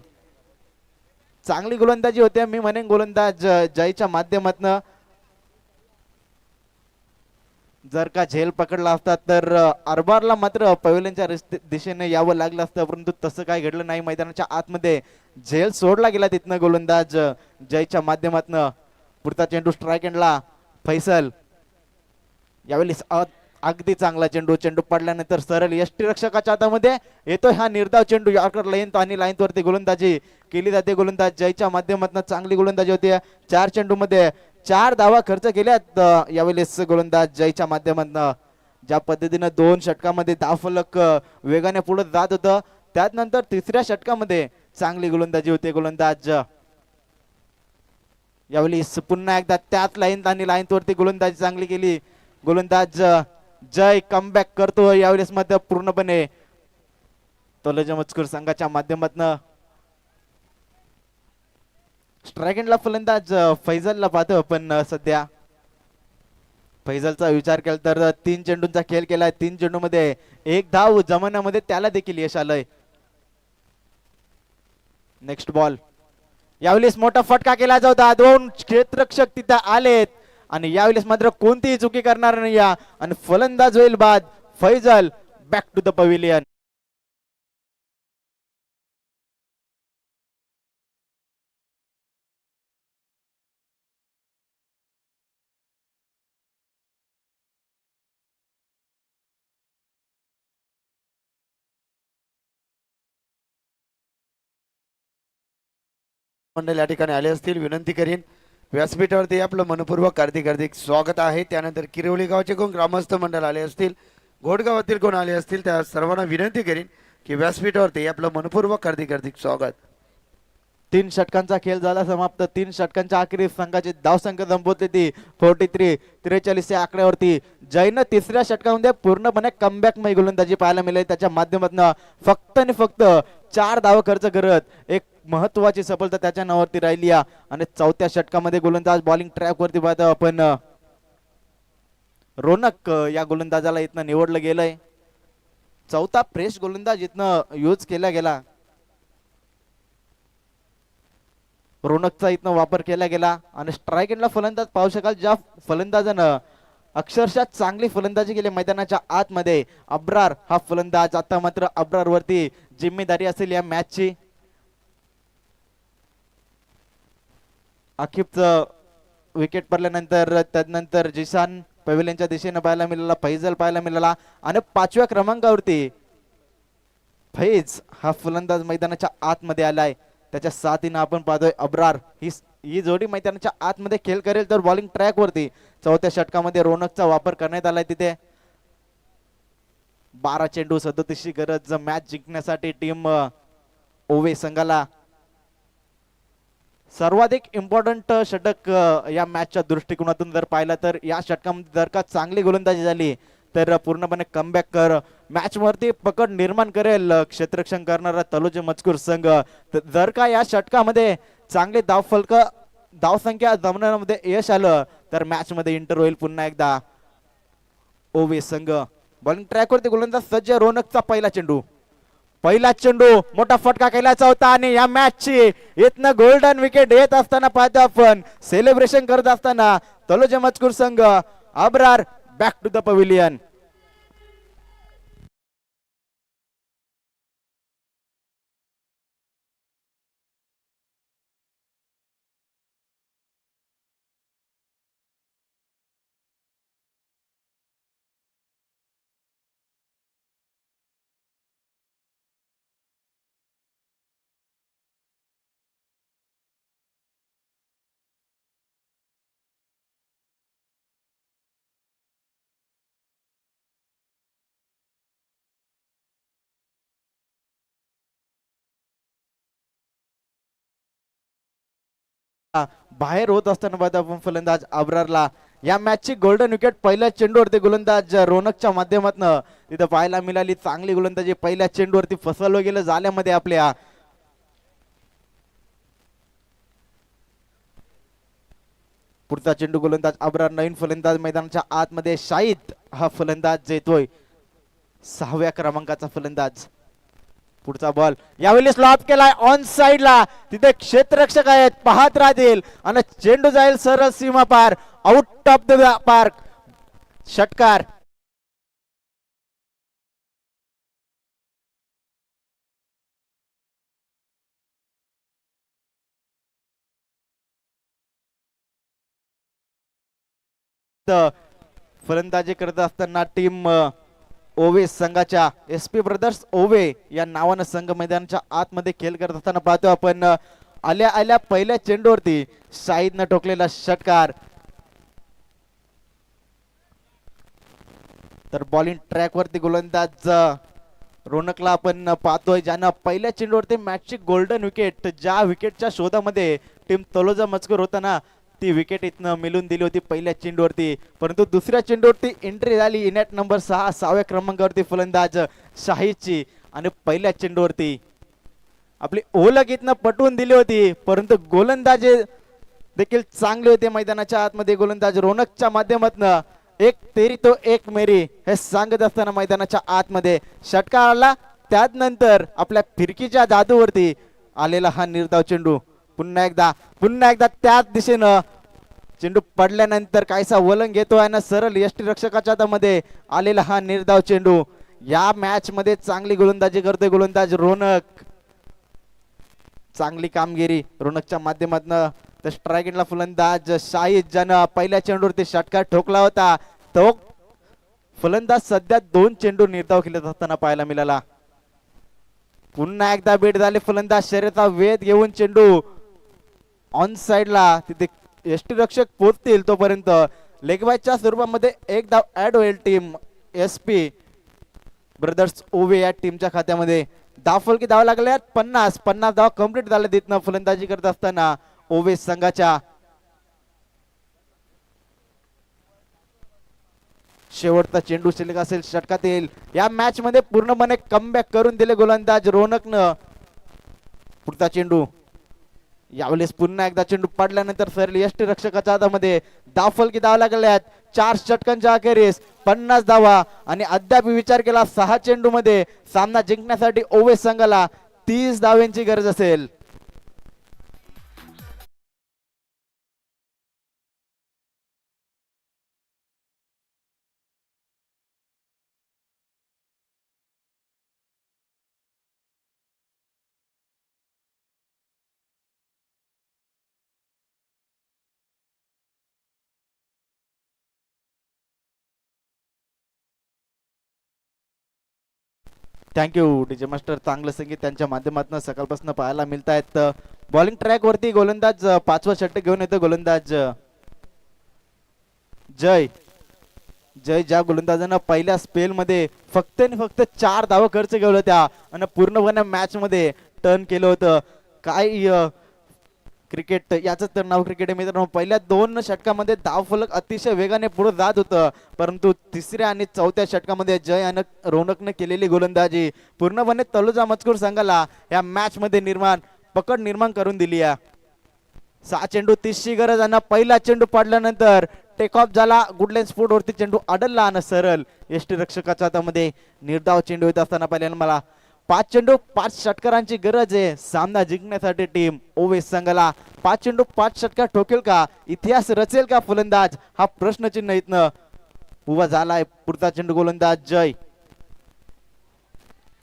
चांगली गोलंदाजी होते मी म्हणेन गोलंदाज जयच्या माध्यमातून. जर का झेल पकडला असता तर अरबारला मात्र पवेलियनच्या दिशेने यावं लागलं असतं, परंतु तसं काय घडलं नाही. मैदानाच्या आतमध्ये झेल सोडला गेला तिथनं गोलंदाज जयच्या माध्यमातून. पुढचा चेंडू स्ट्राईक एंडला फैसल. यावेळी अगदी चांगला चेंडू. चेंडू पडल्यानंतर सरळ यष्टीरक्षकाच्या हातामध्ये येतोय हा निर्धाव चेंडू. यॉर्कर लाईन आणि लाईन वरती गोलंदाजी केली जाते गोलंदाज जयच्या माध्यमातून. चांगली गोलंदाजी होती. 4 चेंडू मध्ये 4 धावा खर्च केल्यात यावेळेस गोलंदाज जयच्या माध्यमातून. ज्या पद्धतीनं 2 षटकामध्ये धावफलक वेगाने पुढे जात होतं, त्यानंतर तिसऱ्या षटकामध्ये चांगली गोलंदाजी होते गोलंदाज. यावेळेस पुन्हा एकदा त्याच लाईन आणि लाईन वरती गोलंदाजी चांगली केली. गोलंदाज जय कमबॅक करतो यावेळेस मात्र पूर्णपणे तोलोजा मजकूर संघाच्या माध्यमातून. स्ट्राईक एंडला फलंदाज फैजलला पाहतो, पण सध्या फैजलचा विचार केला तर 3 चेंडूंचा खेळ केलाय. 3 चेंडू मध्ये 1 धाव जमवण्यामध्ये त्याला देखील यश आलंय. Next ball. यावेळेस मोठा फटका केला होता. 2 क्षेत्ररक्षक तिथे आलेत आणि यावेळेस मात्र कोणतीही चुकी करणार नाही आणि फलंदाज होईल बाद. Faisal back to the pavilion. मंडळ या ठिकाणी आले असतील. विनंती करीन व्यासपीठावरती आपलं मनपूर्वक हार्दिक स्वागत आहे. त्यानंतर किरवली गावचे कोण ग्रामस्थ मंडळ आले असतील, घोडगावातील कोण आले असतील, त्या सर्वांना विनंती करीन की व्यासपीठावरती आपलं मनपूर्वक हार्दिक स्वागत. 3 षटकांचा खेळ झाला समाप्त. 3 षटकांच्या अखेरीस संघाची धावसंख्या संपवते ती 43 या आकड्यावरती. जयनं तिसऱ्या षटकामध्ये पूर्णपणे कमबॅक गोलंदाजी पाहायला मिळाली. त्याच्या माध्यमातून फक्त आणि फक्त 4 धाव खर्च करत एक महत्वाची सफलता त्याच्या नावावरती राहिली. आणि 4थ्या षटकामध्ये गोलंदाज बॉलिंग ट्रॅक वरती पाहतो आपण. रोनक या गोलंदाजाला इथनं निवडलं गेलंय. 4था फ्रेश गोलंदाज इथनं यूज केला गेला. रोनकचा इथनं वापर केला गेला आणि स्ट्राईक एंडला फलंदाज पाहू शकाल ज्या फलंदाजानं अक्षरशः चांगली फलंदाजी केली मैदानाच्या आतमध्ये अब्रार हा फलंदाज. आता मात्र अब्रार वरती जिम्मेदारी असेल या मॅचची. आखिबचं विकेट पडल्यानंतर त्यानंतर जिशान पवेलियनच्या दिशेने पाहायला मिळाला, फैजल पाहायला मिळाला आणि 5व्या क्रमांकावरती फैज हा फलंदाज मैदानाच्या आतमध्ये आलाय. त्याच्या साथीनं आपण पाहतोय अब्रार ही जोडी मैदानाच्या आतमध्ये खेळ करेल तर बॉलिंग ट्रॅक वरती 4थ्या षटकामध्ये रोनकचा वापर करण्यात आलाय. तिथे 12 चेंडू 37ची गरज मॅच जिंकण्यासाठी टीम ओवे संघाला. सर्वाधिक इम्पॉर्टंट षटक या मॅचच्या दृष्टिकोनातून जर पाहिलं तर या षटकामध्ये जर का चांगली गोलंदाजी झाली तर पूर्णपणे कमबॅक कर मॅच वरती पकड निर्माण करेल क्षेत्ररक्षण करणारा तलोजा मजकूर संघ. जर का या षटकामध्ये चांगले धावसंख्या जमवण्यामध्ये यश आलं तर मॅच मध्ये इंटर होईल पुन्हा एकदा ओवे संघ. बॉलिंग ट्रॅक वरती गोलंदाज सज्ज. रोनकचा पहिला चेंडू मोठा फटका केल्याचा होता आणि या मॅचची इथनं गोल्डन विकेट येत असताना पाहतो आपण सेलिब्रेशन करत असताना तलोजा मजकूर संघ. Abrar back to the pavilion. बाहेर होत असताना पाहतो आपण फलंदाज अब्रारला. या मॅचची गोल्डन विकेट पहिल्या चेंडूवरती गोलंदाज रोनकच्या माध्यमातून तिथं पाहायला मिळाली. चांगली गोलंदाजी पहिल्या चेंडूवरती फसवलं गेलं जाल्यामध्ये आपल्या. पुढचा चेंडू गोलंदाज अब्रार. नवीन फलंदाज मैदानाच्या आतमध्ये शाहिद हा फलंदाज येतोय 6व्या क्रमांकाचा फलंदाज. पुढचा बॉल यावेळी स्लॉप केलाय ऑन साइडला. तिथे क्षेत्ररक्षक आहेत पाहत राहतील आणि चेंडू जाईल सरळ सीमा पार आउट ऑफ द पार्क. षटकार. फलंदाजी करत असताना टीम ओवे संघाच्या SP ब्रदर्स ओवे या नावानं संघ मैदानाच्या आतमध्ये खेळ करत असताना पाहतो आपण आल्या पहिल्या चेंडूवरती शाहिदनं ठोकलेला षटकार. तर बॉलिंग ट्रॅक वरती गोलंदाज रोनकला आपण पाहतोय ज्यानं पहिल्या चेंडूवरती मॅचची गोल्डन विकेट ज्या विकेटच्या शोधामध्ये टीम तलोजा मजकूर होता ना ती विकेट इथनं मिळून दिली होती पहिल्या चेंडूवरती. परंतु दुसऱ्या चेंडूवरती एंट्री झाली इनॅट नंबर 6व्या क्रमांकावरती फलंदाज शाहिदची आणि पहिल्या चेंडूवरती आपली ओळख इथनं पटवून दिली होती. परंतु गोलंदाजी देखील चांगले होते मैदानाच्या आतमध्ये. गोलंदाज रोनकच्या माध्यमातून एक तेरी तो एक मेरी हे सांगत असताना मैदानाच्या आतमध्ये षटकार आला. त्यानंतर आपल्या फिरकीच्या जादूवरती आलेला हा निर्धाव चेंडू. पुन्हा एकदा त्याच दिशेनं चेंडू पडल्यानंतर काहीसा वलंग घेतो आणि सरळ यष्टीरक्षकाच्या हातामध्ये आलेला हा निर्धाव चेंडू. या मॅच मध्ये चांगली गोलंदाजी करतोय गोलंदाज रोनक. चांगली कामगिरी रोनकच्या माध्यमातून. तर स्ट्राईक एंडला फलंदाज शाहिद ज्यानं पहिल्या चेंडूवरती षटकार ठोकला होता तो फलंदाज सध्या 2 चेंडू निर्धाव खेळत असताना पाहायला मिळाला. पुन्हा एकदा बीट झाले फलंदाज शर्यता वेध घेऊन चेंडू ऑन साइडला. तिथे यष्टीरक्षक पोहोचतील तोपर्यंत लेगबायच्या स्वरूपामध्ये एक धाव ऍड होईल टीम SP ब्रदर्स ओवे या टीमच्या खात्यामध्ये. धावफलकी धाव लागल्या 50 धाव कंप्लीट झाले तिथनं फलंदाजी करत असताना ओवे संघाच्या. शेवटचा चेंडू शिल्लक असेल षटकात येईल. या मॅच मध्ये पूर्णपणे कमबॅक करून दिले गोलंदाज रोनकनं. पुढचा चेंडू यावेळेस पुन्हा एकदा चेंडू पडल्यानंतर सरली यष्टीरक्षकाच्या हातामध्ये. धावफलकी धाव लागल्यात 4 षटकांच्या अखेरीस 50 धावा आणि अद्याप विचार केला 6 चेंडू मध्ये सामना जिंकण्यासाठी ओवे संघाला 30 धावांची गरज असेल. Thank you DJ master. चांगलं संगीत त्यांच्या माध्यमातून सकाळपासून पाहायला मिळत आहेत. बॉलिंग ट्रॅक वरती गोलंदाज पाचवा षटक घेऊन येतो गोलंदाज जय. ज्या गोलंदाजानं पहिल्या स्पेल मध्ये फक्त आणि फक्त 4 धावा खर्च केलं त्या आणि पूर्णपणे मॅच मध्ये टर्न केलं होतं. काय क्रिकेट, याचं तर नाव क्रिकेट आहे मित्रांनो. पहिल्या 2 षटकामध्ये धावफलक अतिशय वेगाने पुढे जात होतं, परंतु तिसऱ्या आणि चौथ्या षटकामध्ये जय आणि रौनकने केलेली गोलंदाजी पूर्णपणे तलोजा मजकूर संघाला या मॅच मध्ये पकड निर्माण करून दिली आहे. 6 चेंडू 30ची गरज आणि पहिला चेंडू पडल्यानंतर टेक ऑफ झाला. गुडलेन स्पोर्ट वरती चेंडू अडलला आणि सरळ यष्टी रक्षकाच्या हातामध्ये निर्धाव चेंडू येत असताना पाहिल्यानं मला 5 चेंडू 5 षटकारांची गरज आहे सामना जिंकण्यासाठी. टीम ओवेस संघाला 5 चेंडू 5 षटकार ठोकेल का, इतिहास रचेल का फलंदाज, हा प्रश्नचिन्ह इथनं उभा झालाय. पुढचा चेंडू गोलंदाज जय.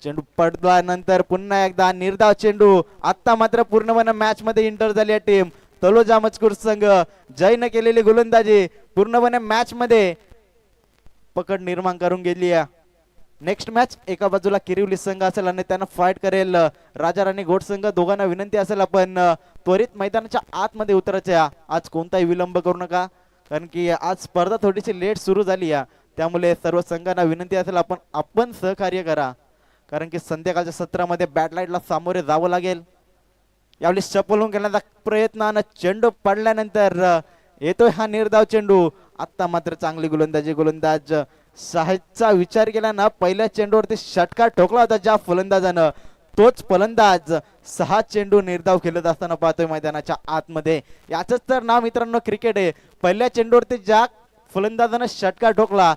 चेंडू पडल्यानंतर पुन्हा एकदा निर्धाव चेंडू. आता मात्र पूर्णपणे मॅच मध्ये इंटर झाली आहे टीम तलोजा मजकूर संघ. जयनं केलेली गोलंदाजी पूर्णपणे मॅच मध्ये पकड निर्माण करून गेली आहे. नेक्स्ट मॅच एका बाजूला किरिवली संघ असेल आणि त्यांना फाईट करेल राजा राणी घोट संघ. दोघांना विनंती असेल आपण त्वरित मैदानाच्या आतमध्ये उतरायचं. आज कोणताही विलंब करू नका, कारण की आज स्पर्धा थोडीशी लेट सुरू झाली आहे. त्यामुळे सर्व संघांना विनंती असेल आपण सहकार्य करा, कारण की संध्याकाळच्या सत्रामध्ये बॅट लाईटला सामोरे जावं लागेल. यावेळी चपल होऊन घेण्याचा प्रयत्न आणि चेंडू पडल्यानंतर येतोय हा निर्धाव चेंडू. आता मात्र चांगली गोलंदाजी. गोलंदाज साहेबचा विचार केला ना, पहिल्या चेंडूवरती षटकार ठोकला होता ज्या फलंदाजानं, तोच फलंदाज 6 चेंडू निर्धाव खेळत असताना पाहतोय मैदानाच्या आतमध्ये. याच तर नाव मित्रांनो क्रिकेट आहे. पहिल्या चेंडूवरती ज्या फलंदाजानं षटकार ठोकला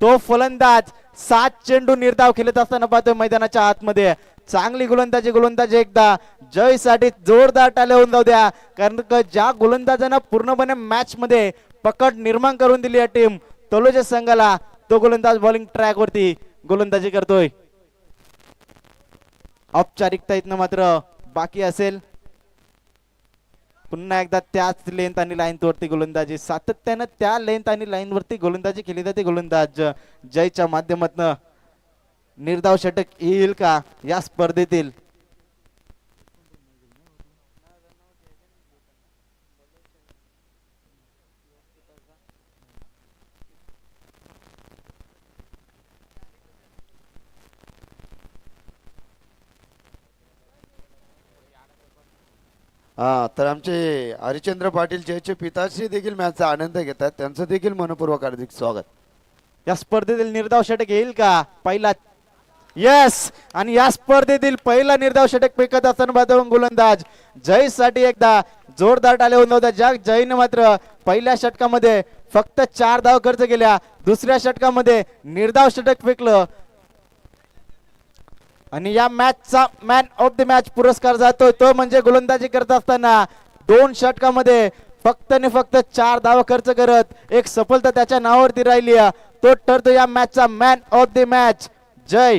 तो फलंदाज 7 चेंडू निर्धाव खेळत असताना पाहतोय मैदानाच्या आतमध्ये. चांगली गोलंदाजी. गोलंदाजी एकदा जय साठी जोरदार टाळ्या होऊन जाऊ द्या, कारण ज्या गोलंदाजानं पूर्णपणे मॅच मध्ये पकड निर्माण करून दिली आहे टीम तलोजा संघाला, तो गोलंदाज बॉलिंग ट्रॅक वरती गोलंदाजी करतोय. औपचारिकता इथनं मात्र बाकी असेल. पुन्हा एकदा त्याच लेंथ आणि लाईन वरती गोलंदाजी. सातत्यानं त्या लेंथ आणि लाईन वरती गोलंदाजी केली जाते. गोलंदाज जयच्या माध्यमातून निर्धाव षटक येईल का या स्पर्धेतील. हा, तर आमचे हरिचंद्र पाटील जयचे पिताश्री देखील मॅचचा आनंद घेतात, त्यांचं देखील मनपूर्वक हार्दिक स्वागत. या स्पर्धेतील निर्धाव षटक येईल का पहिला. यस, आणि या स्पर्धेतील पहिला निर्धाव षटक फेकत असताना पाहतो गोलंदाज जय साठी एकदा जोरदार टाळ्या होऊन होत्या. ज्या जयने मात्र पहिल्या षटकामध्ये फक्त 4 धाव खर्च केल्या, दुसऱ्या षटकामध्ये निर्धाव षटक फेकलं आणि या मॅचचा मॅन ऑफ द मॅच पुरस्कार जातोय तो म्हणजे गोलंदाजी करत असताना 2 षटकामध्ये फक्त आणि फक्त 4 धाव खर्च करत एक सफलता त्याच्या नावावरती राहिली आहे. तो ठरतो या मॅचचा मॅन ऑफ द मॅच जय.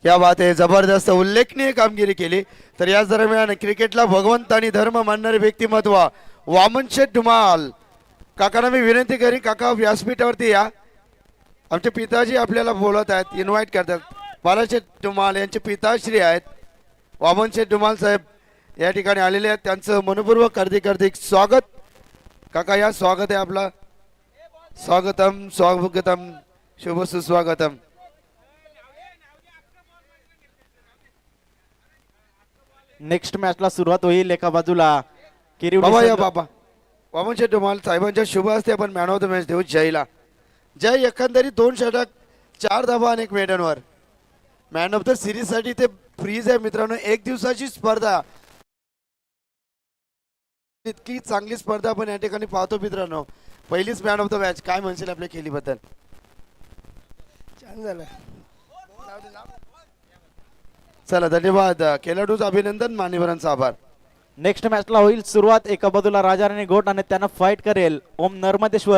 क्या बात आहे, जबरदस्त उल्लेखनीय कामगिरी केली. तर याच दरम्यान क्रिकेटला भगवंत आणि धर्म मानणारे व्यक्तिमत्व वामन शेठ धुमाल काकांना मी विनंती करीन, काका व्यासपीठावरती या. आमचे पिताजी आपल्याला बोलत आहेत, इन्व्हाइट करतात. बालाशेठ धुमाल यांचे पिताश्री आहेत वामन शेठ धुमाल साहेब या ठिकाणी आलेले आहेत. त्यांचं मनपूर्वक हार्दिक स्वागत. काका या, स्वागत आहे आपला. स्वागतम स्वागतम शुभ सुस्वागतम. नेक्स्ट मॅचला सुरुवात होईल. एका बाजूला बाबा या किरिवली बाबा वामन शेठ धुमाल साहेबांच्या शुभ हस्ते आपण मॅन ऑफ द मॅच देऊ जयला. जय एकंदरीत 2 षटक 4 धावा आणि 1 मेडनवर. मॅन ऑफ द सिरीज साठी ते फ्रीज आहे मित्रांनो. 1 दिवसाची स्पर्धा, इतकी चांगली स्पर्धा आपण या ठिकाणी पाहतो मित्रांनो. पहिलीच मॅन ऑफ द मॅच. काय म्हणशील आपल्या खेळीबद्दल. छान झालं. चला धन्यवाद खेळाडूच अभिनंदन, मान्यवरांचा आभार. नेक्स्ट मॅचला होईल सुरुवात. एका बाजूला राजा राणी घोट आणि त्यांना फाईट करेल ओम नर्मदेश्वर.